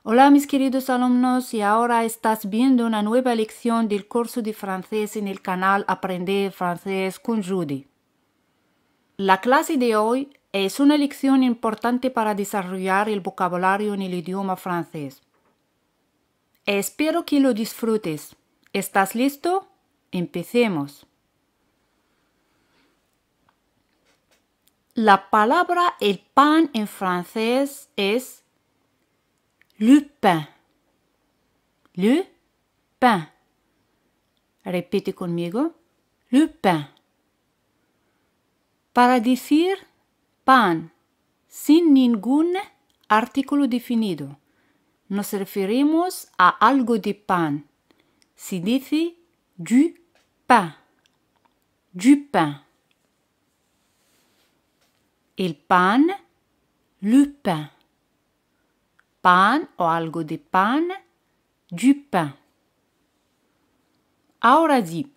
Hola mis queridos alumnos, y ahora estás viendo una nueva lección del curso de francés en el canal Aprender Francés con Judy. La clase de hoy es una lección importante para desarrollar el vocabulario en el idioma francés. Espero que lo disfrutes. ¿Estás listo? Empecemos. La palabra el pan en francés es le pain. Le pain. Repite conmigo. Le pain. Para decir pan sin ningún artículo definido, nos referimos a algo de pan. Se dice du pain. Du pain. El pan, le pain. Pan o algo de pan, du pain. Ahora di,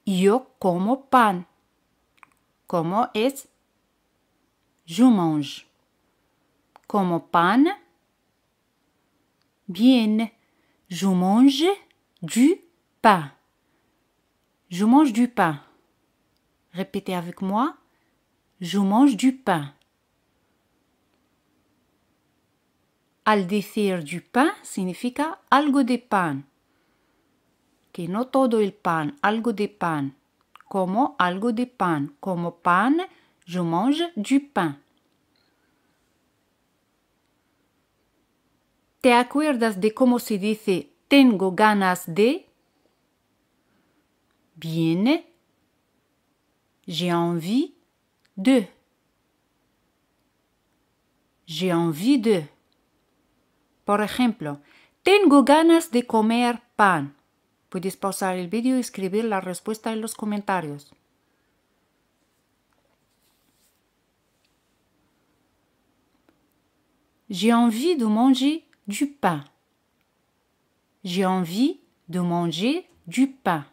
yo como pan. Como es je mange. Como pan. Bien, je mange du pain. Je mange du pain. Répétez avec moi. Je mange du pain. Al decir du pain significa algo de pan. Que no todo el pan, algo de pan. Como algo de pan. Como pan, je mange du pain. ¿Te acuerdas de cómo se dice tengo ganas de? Bien. J'ai envie de. J'ai envie de. Por ejemplo, tengo ganas de comer pan. Puedes pausar el vídeo y escribir la respuesta en los comentarios. J'ai envie de manger du pain. J'ai envie de manger du pain.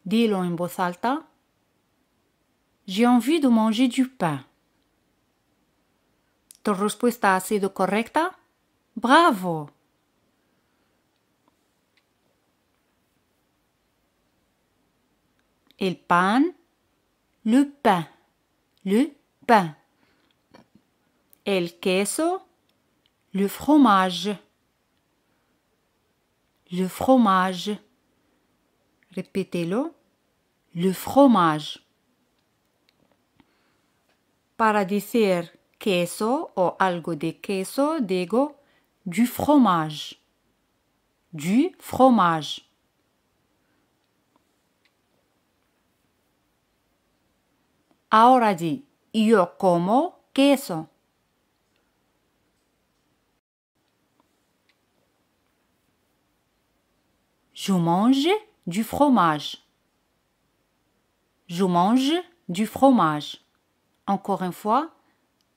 Dilo en voz alta. J'ai envie de manger du pain. ¿Tu respuesta ha sido correcta? ¡Bravo! El pan, le pain. Le pain. El queso, le fromage. Le fromage. Répétez-le. Le fromage. Para decir queso o algo de queso, digo du fromage. Du fromage. Ahora di, yo como queso. Je mange du fromage. Je mange du fromage. Encore une fois,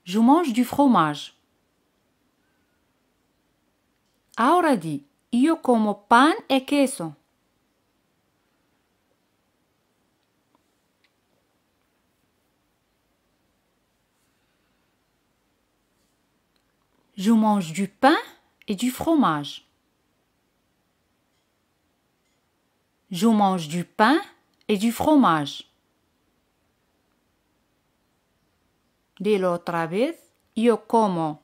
je mange du fromage. Ahora di, yo como pan e queso. Je mange du pain et du fromage. Je mange du pain et du fromage. Dilo otra vez. Yo como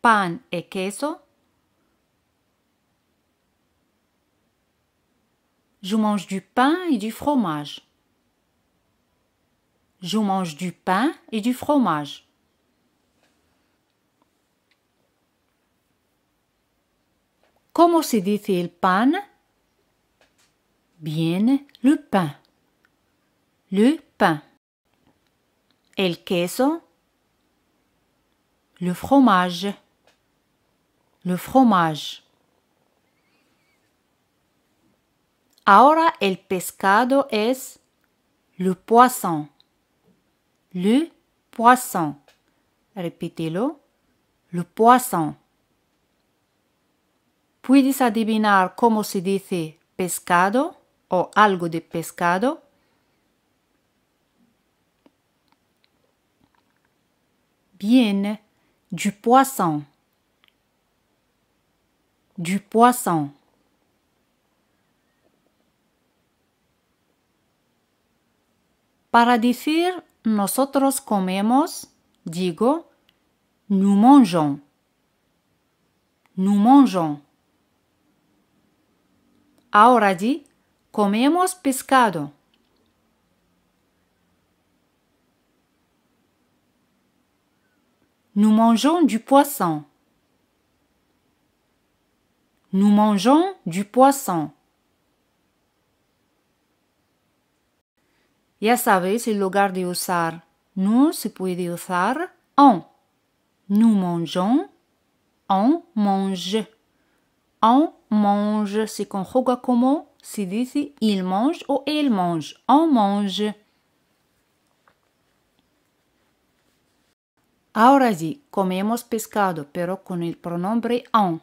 pan e queso. Je mange du pain et du fromage. Je mange du pain et du fromage. ¿Cómo se dice el pan? Bien, le pain. Le pain. El queso? Le fromage. Le fromage. Ahora el pescado es le poisson. Le poisson. Répétez-le. Le poisson. ¿Puedes adivinar cómo se dice pescado o algo de pescado? Bien, du poisson. du poisson. Para decir nosotros comemos, digo, nous mangeons. Nous mangeons. Ahora di, comemos pescado. Nous mangeons du poisson. Nous mangeons du poisson. Ya sabéis, en lugar de usar nous, se puede usar on. Nous mangeons, on mange. On mange se conjuga como se dice il mange o elle mange. On mange. Ahora sí, comemos pescado, pero con el pronombre on.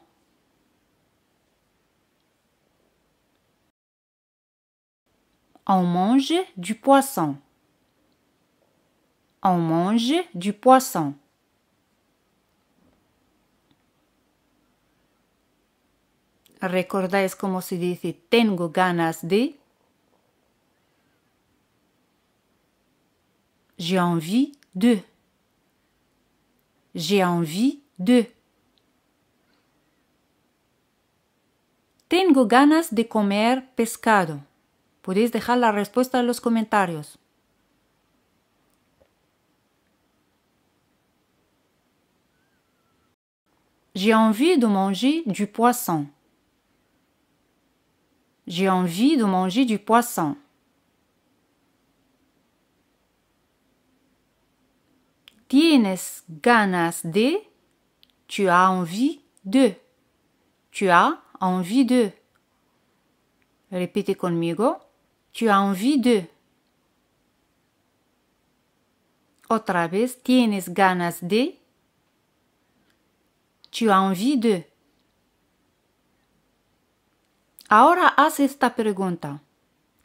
On mange du poisson. On mange du poisson. ¿Recordáis cómo se dice tengo ganas de? J'ai envie de. J'ai envie de. Tengo ganas de comer pescado. Podéis dejar la respuesta en los comentarios. J'ai envie de manger du poisson. J'ai envie de manger du poisson. Tienes ganas de. Tu as envie de. Tu as envie de. Repite conmigo. Tu as envie de. Otra vez. Tienes ganas de. Tu as envie de. Ahora haz esta pregunta.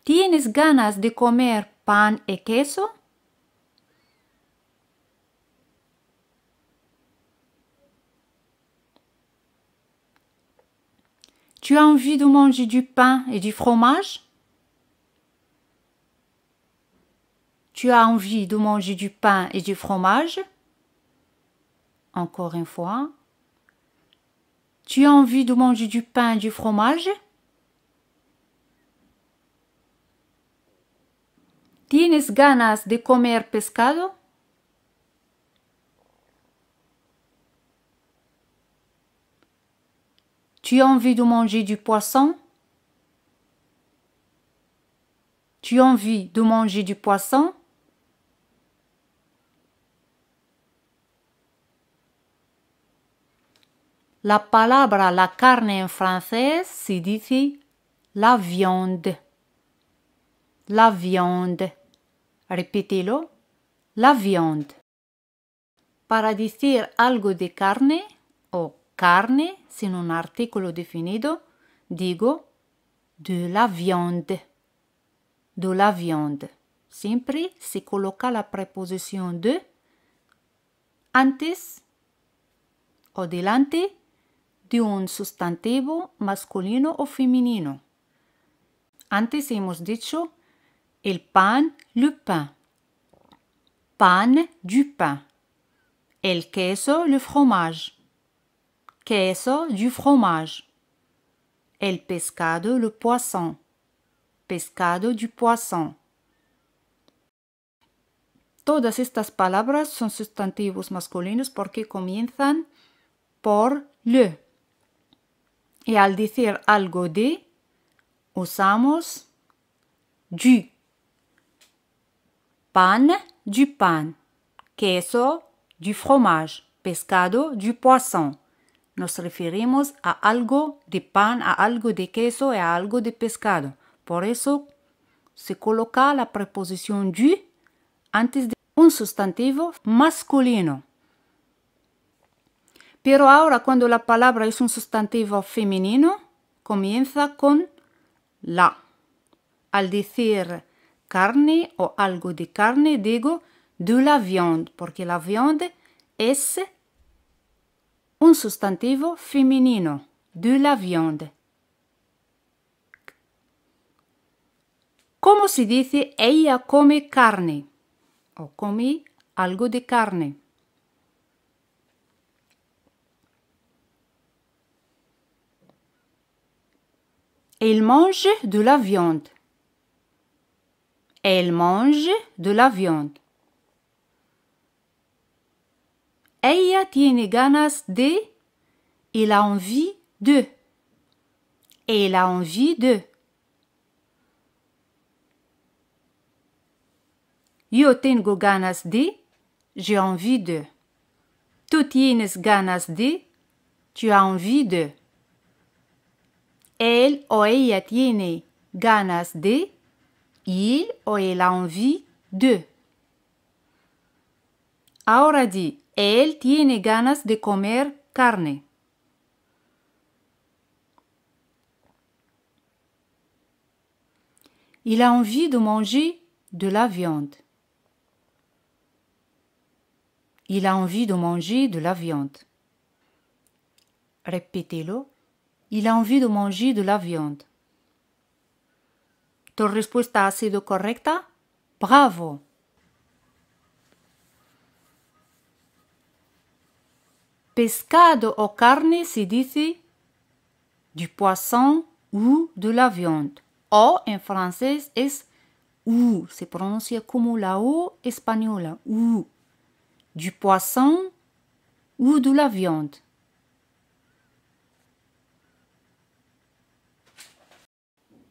¿Tienes ganas de comer pan y queso? Tu as envie de manger du pain et du fromage? Tu as envie de manger du pain et du fromage? Encore une fois. Tu as envie de manger du pain et du fromage? ¿Tienes ganas de comer pescado? Tu as envie de manger du poisson? Tu as envie de manger du poisson? La palabra la carne en francés se dice la viande. La viande. Repítelo. La viande. Para decir algo de carne o carne sin un artículo definido, digo de la viande. De la viande. Siempre se coloca la preposición de antes o delante de un sustantivo masculino o femenino. Antes hemos dicho el pan, le pain. Pan, du pain. El queso, le fromage. Queso, du fromage. El pescado, le poisson. Pescado, du poisson. Todas estas palabras son sustantivos masculinos porque comienzan por le. Y al decir algo de, usamos du. Pan, du pain. Queso, du fromage. Pescado, du poisson. Nos referimos a algo de pan, a algo de queso y a algo de pescado. Por eso se coloca la preposición du antes de un sustantivo masculino. Pero ahora cuando la palabra es un sustantivo femenino, comienza con la. Al decir carne o algo de carne, digo de la viande, porque la viande es un sustantivo femenino. de la viande. ¿Cómo se dice ella come carne? O come algo de carne. Elle mange de la viande. Elle mange de la viande. Ella tiene ganas de. Elle a envie de. Elle a envie de. Yo tengo ganas de. J'ai envie de. Tú tienes ganas de. Tu as envie de. Él o ella tiene ganas de. Il o elle a envie de. Ahora di, él tiene ganas de comer carne. Il a envie de manger de la viande. Il a envie de manger de la viande. Répételo. Il a envie de manger de la viande. ¿Tu respuesta ha sido correcta? ¡Bravo! Pescado o carne se dice du poisson ou de la viande. O en francés es ou, se pronuncia como la O española, ou. Du poisson ou de la viande.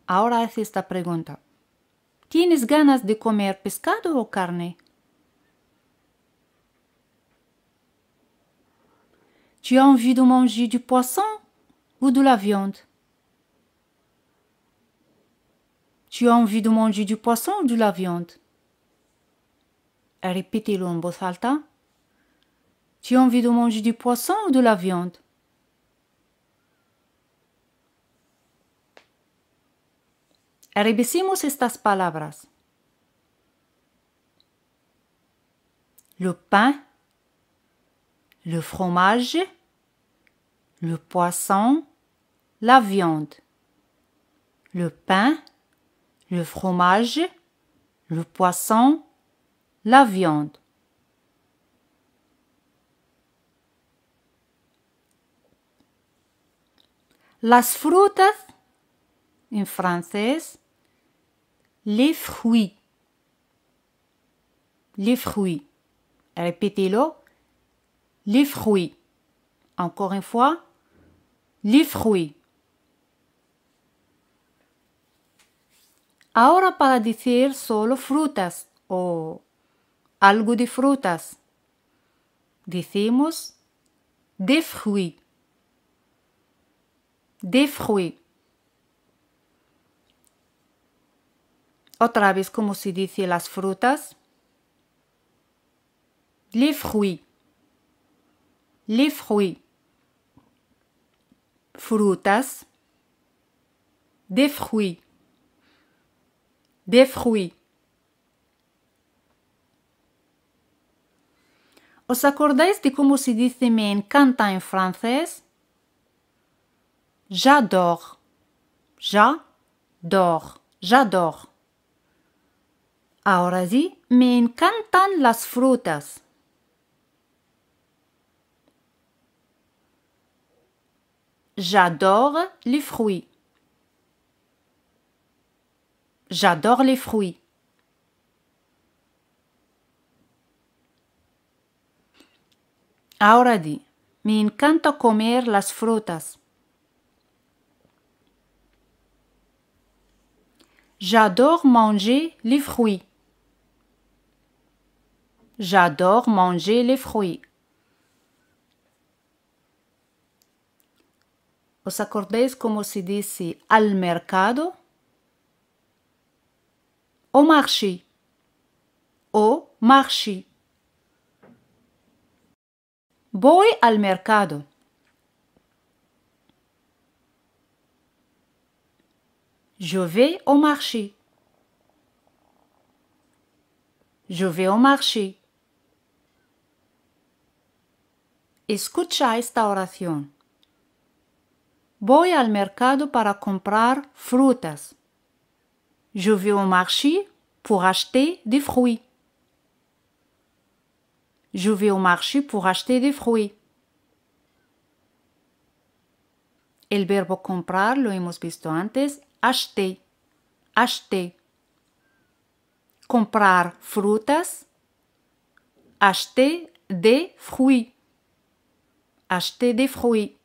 Ahora haz esta pregunta. ¿Tienes ganas de comer pescado o carne? Tu as envie de manger du poisson ou de la viande? Tu as envie de manger du poisson ou de la viande? Répétez-le en voz alta. Tu as envie de manger du poisson ou de la viande? Revisemos estas palabras. Le pain, le fromage, le poisson, la viande. Le pain, le fromage, le poisson, la viande. Las frutas, en francés, les fruits. Les fruits. Répétez-le. Les fruits. Encore une fois. Les fruits. Ahora para decir solo frutas o algo de frutas, decimos des fruits. Des fruits. Otra vez, ¿cómo se dice las frutas? Les fruits. Les fruits. Frutas. Des fruits. Des fruits. ¿Os acordáis de cómo se dice me encanta en francés? J'adore. J'adore. J'adore. Ahora sí, me encantan las frutas. J'adore les fruits. J'adore les fruits. Ahora di, me encanta comer las frutas. J'adore manger les fruits. J'adore manger les fruits. ¿Os acordáis cómo se dice al mercado? Au marché. Au marché. Voy al mercado. Je vais au marché. Je vais au marché. Escucha esta oración. Voy al mercado para comprar frutas. Je vais au marché pour acheter des fruits. Je vais au marché pour acheter des fruits. El verbo comprar lo hemos visto antes. Acheter. Acheter. Comprar frutas. Acheter des fruits. Acheter des fruits.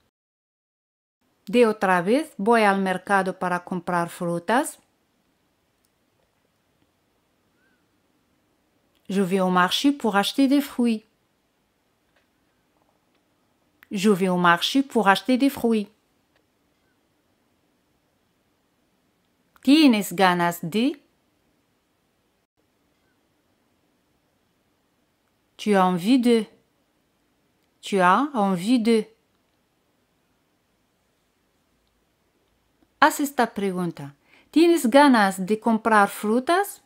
De otra vez, voy al mercado para comprar frutas. Je vais au marché pour acheter des fruits. Je vais au marché pour acheter des fruits. ¿Tienes ganas de? Tu as envie de. Tu as envie de. Haz esta pregunta. ¿Tienes ganas de comprar frutas?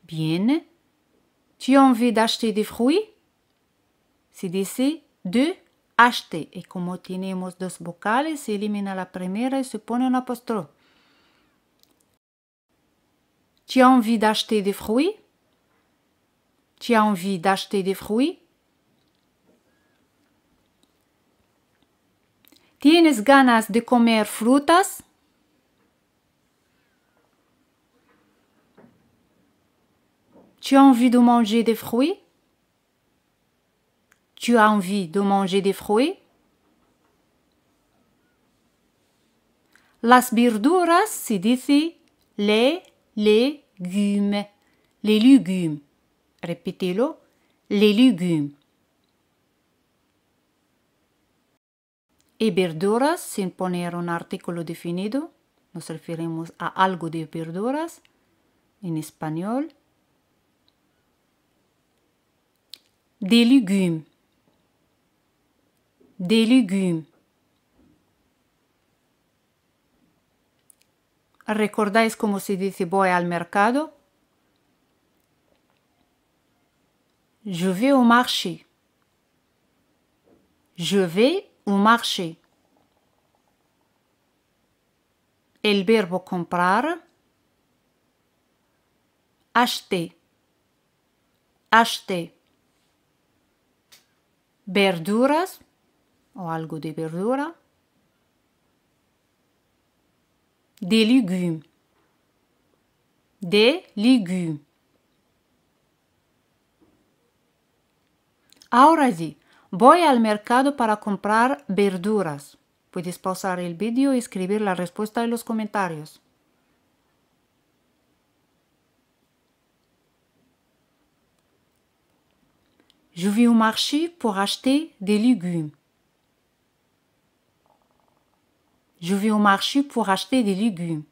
Bien. Tu as envie d'acheter des fruits? Se dice de acheter. Y como tenemos dos vocales, se elimina la primera y se pone un apóstrofe. Tu as envie d'acheter des fruits? Tu as envie d'acheter des fruits? ¿Tienes ganas de comer frutas? Tu as envie de manger des fruits? Tu as envie de manger des fruits? Las verduras se dice les légumes. Les légumes. Repítelo. Les légumes. Y verduras sin poner un artículo definido. Nos referimos a algo de verduras en español. Des légumes. Des légumes. ¿Recordáis cómo se dice voy al mercado? Je vais au marché. Je vais au marché. El verbo comprar. Acheter. Acheter. Verduras o algo de verdura. Des légumes. Des légumes. Ahora sí, voy al mercado para comprar verduras. Puedes pausar el vídeo y escribir la respuesta en los comentarios. Je vais au marché pour acheter des légumes. Je vais au marché pour acheter des légumes.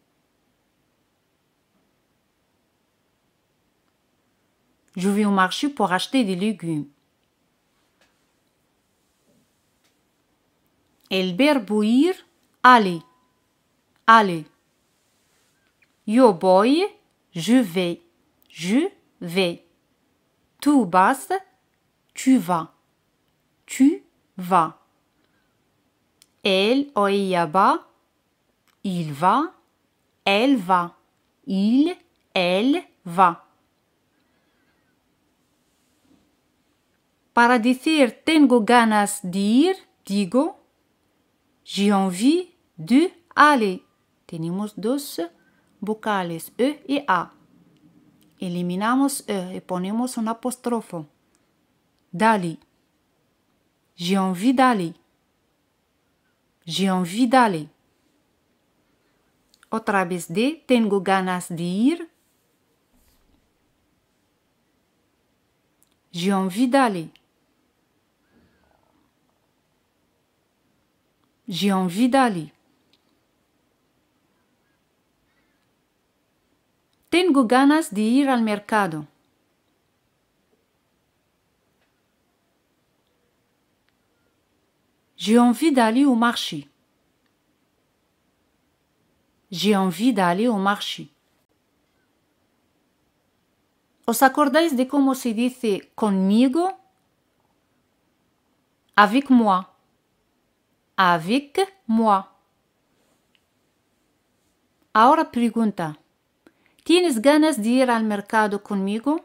Je vais au marché pour acheter des légumes. El verbo ir, aller. Aller. Yo voy, je vais. Je vais. Tu vas, tu vas. Tu vas. Él o ella va, il va, elle va. Il, elle va. Para decir tengo ganas de ir, digo j'ai envie de aller. Tenemos dos vocales, E y A. Eliminamos E y ponemos un apóstrofo. D'aller. J'ai envie d'aller. J'ai envie d'aller. Otra vez de tengo ganas de ir. J'ai envie d'aller. J'ai envie d'aller. Tengo ganas de ir al mercado. J'ai envie d'aller au marché. J'ai envie d'aller au marché. ¿Os acordáis de cómo se dice conmigo? Avec moi. Avec moi. Ahora pregunta. ¿Tienes ganas de ir al mercado conmigo?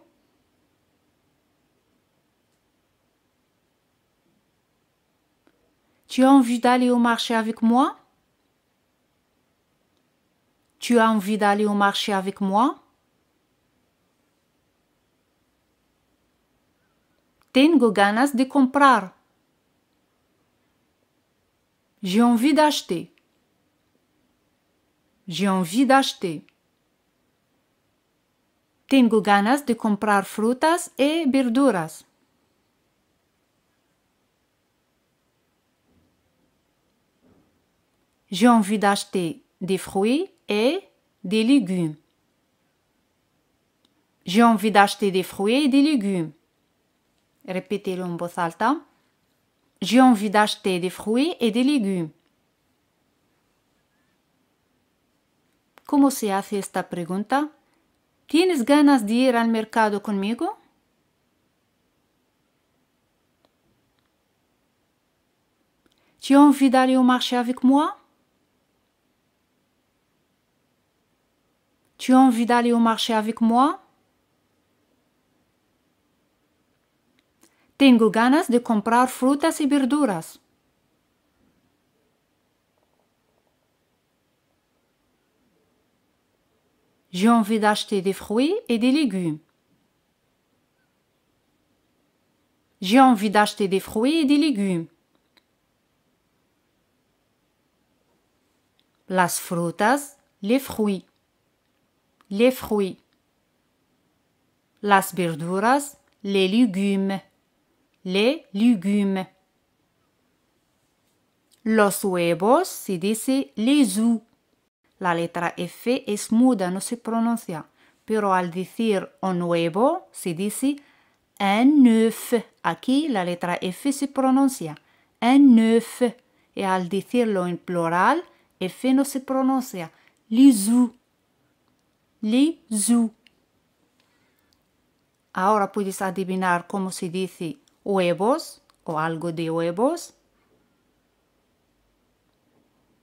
Tu as envie d'aller au marché avec moi? Tu as envie d'aller au marché avec moi? Tengo ganas de comprar. J'ai envie d'acheter. J'ai envie d'acheter. Tengo ganas de comprar frutas y verduras. J'ai envie d'acheter des fruits et des légumes. J'ai envie d'acheter des fruits et des légumes. Répétez-le en voz alta. J'ai envie d'acheter des fruits et des légumes. ¿Cómo se hace esta pregunta? ¿Tienes ganas de ir al mercado conmigo? Tu as envie d'aller au marché avec moi? Tu as envie d'aller au marché avec moi? Tengo ganas de comprar frutas y verduras. J'ai envie d'acheter des fruits et des légumes. J'ai envie d'acheter des fruits et des légumes. Las frutas, les fruits. Les fruits. Las verduras, les légumes. Les légumes. Los huevos se dice les œufs. La letra F es muda, no se pronuncia, pero al decir un huevo se dice un œuf. Aquí la letra F se pronuncia, un œuf. Y al decirlo en plural, F no se pronuncia, les œufs. Les œufs. Ahora puedes adivinar cómo se dice huevos o algo de huevos.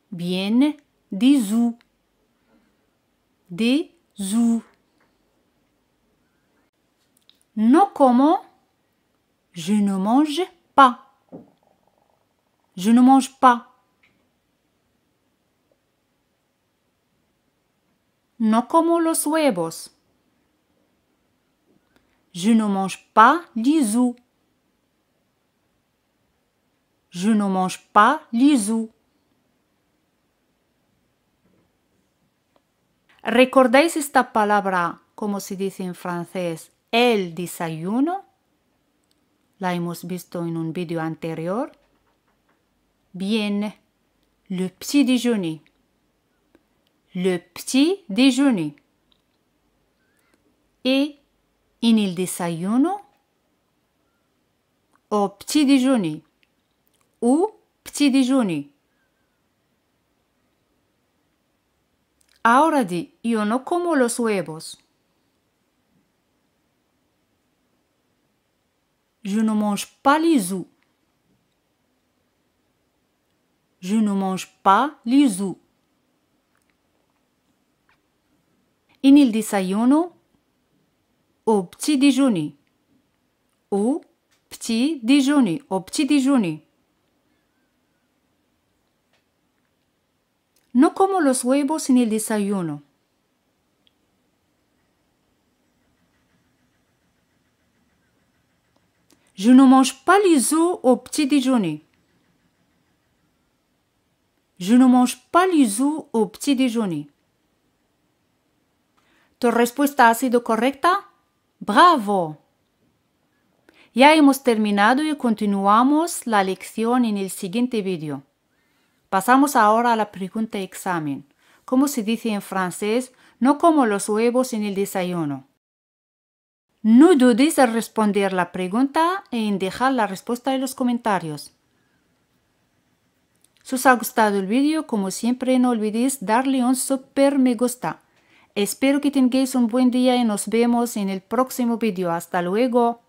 Bien, des œufs. Des œufs. No como, je ne mange pas. Je ne mange pas. No como los huevos. Je ne mange pas les œufs. Je ne mange pas les œufs. ¿Recordáis esta palabra, como se dice en francés, el desayuno? La hemos visto en un vídeo anterior. Bien, le petit déjeuner. Le petit déjeuner. Et en el desayuno, au petit déjeuner. Ou petit déjeuner. Ahora di, yo no como los huevos. Je ne mange pas les œufs. Je ne mange pas les œufs. En el desayuno, au petit déjeuner. Au petit déjeuner. Au petit déjeuner. No como los huevos en el desayuno. Je ne mange pas les œufs au petit déjeuner. Je ne mange pas les œufs au petit déjeuner. ¿Tu respuesta ha sido correcta? ¡Bravo! Ya hemos terminado y continuamos la lección en el siguiente vídeo. Pasamos ahora a la pregunta examen. ¿Cómo se dice en francés? No como los huevos en el desayuno. No dudes en responder la pregunta y en dejar la respuesta en los comentarios. Si os ha gustado el vídeo, como siempre, no olvidéis darle un super me gusta. Espero que tengáis un buen día y nos vemos en el próximo vídeo. Hasta luego.